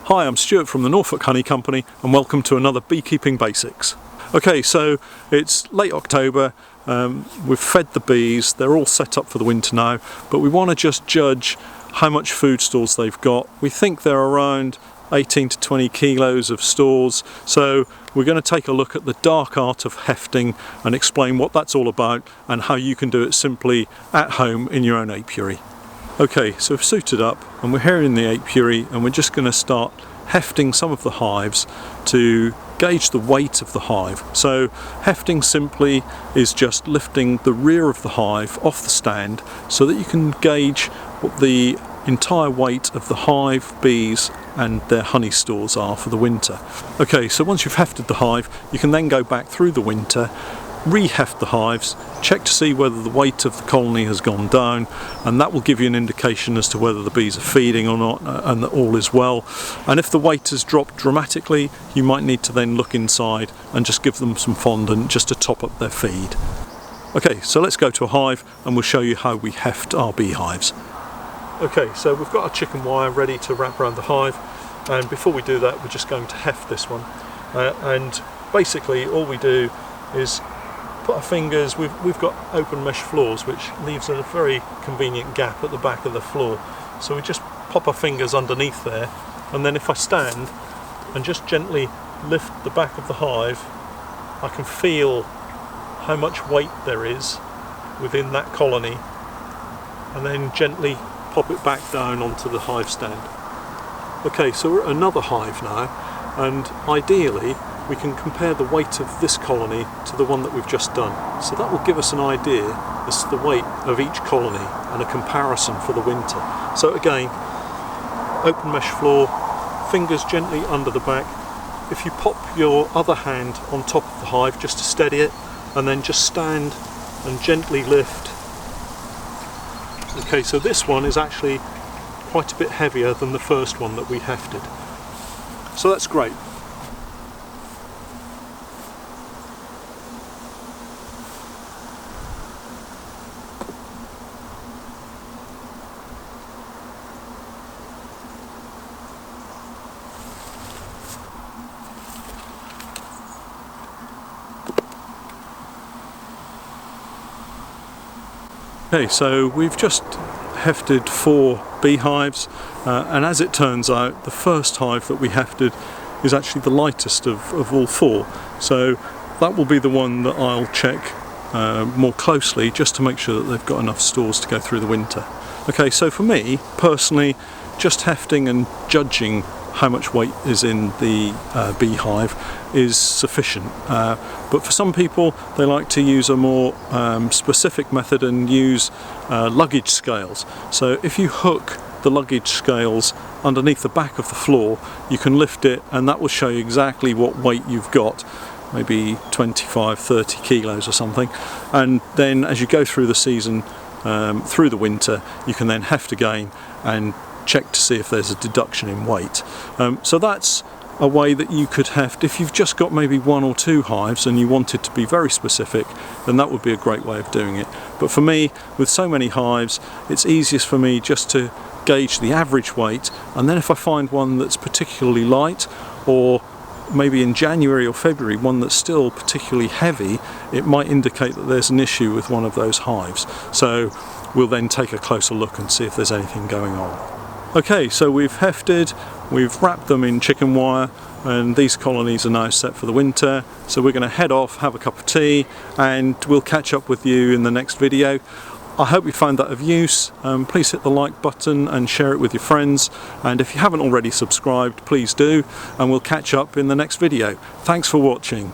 Hi, I'm Stuart from the Norfolk Honey Company and welcome to another Beekeeping Basics. Okay, so it's late October, we've fed the bees, they're all set up for the winter now, but we want to just judge how much food stores they've got. We think they're around 18 to 20 kilos of stores, so we're going to take a look at the dark art of hefting and explain what that's all about and how you can do it simply at home in your own apiary. Okay, so we've suited up and we're here in the apiary and we're just going to start hefting some of the hives to gauge the weight of the hive. So hefting simply is just lifting the rear of the hive off the stand so that you can gauge what the entire weight of the hive, bees and their honey stores are for the winter. Okay, so once you've hefted the hive, you can then go back through the winter, re-heft the hives, check to see whether the weight of the colony has gone down, and that will give you an indication as to whether the bees are feeding or not and that all is well. And if the weight has dropped dramatically, you might need to then look inside and just give them some fondant just to top up their feed. Okay, so let's go to a hive and we'll show you how we heft our beehives. Okay, so we've got our chicken wire ready to wrap around the hive, and before we do that we're just going to heft this one. And basically all we do is put our fingers, we've got open mesh floors which leaves a very convenient gap at the back of the floor, so we just pop our fingers underneath there, and then if I stand and just gently lift the back of the hive, I can feel how much weight there is within that colony, and then gently pop it back down onto the hive stand. Okay, so we're at another hive now, and ideally we can compare the weight of this colony to the one that we've just done. So that will give us an idea as to the weight of each colony and a comparison for the winter. So again, open mesh floor, fingers gently under the back. If you pop your other hand on top of the hive just to steady it, and then just stand and gently lift. Okay, so this one is actually quite a bit heavier than the first one that we hefted. So that's great. Okay, so we've just hefted 4 beehives, and as it turns out, the first hive that we hefted is actually the lightest of all 4. So that will be the one that I'll check more closely just to make sure that they've got enough stores to go through the winter. Okay, so for me personally, just hefting and judging how much weight is in the beehive is sufficient, but for some people they like to use a more specific method and use luggage scales. So if you hook the luggage scales underneath the back of the floor, you can lift it and that will show you exactly what weight you've got, maybe 25-30 kilos or something, and then as you go through the season, through the winter, you can then heft again and check to see if there's a deduction in weight. So that's a way that you could heft. If you've just got maybe 1 or 2 hives and you wanted to be very specific, then that would be a great way of doing it. But for me, with so many hives, it's easiest for me just to gauge the average weight, and then if I find one that's particularly light, or maybe in January or February one that's still particularly heavy, it might indicate that there's an issue with one of those hives. So we'll then take a closer look and see if there's anything going on. Okay, so we've hefted, we've wrapped them in chicken wire, and these colonies are now set for the winter. So we're going to head off, have a cup of tea, and we'll catch up with you in the next video. I hope you found that of use. Please hit the like button and share it with your friends, and if you haven't already subscribed, please do, and we'll catch up in the next video. Thanks for watching.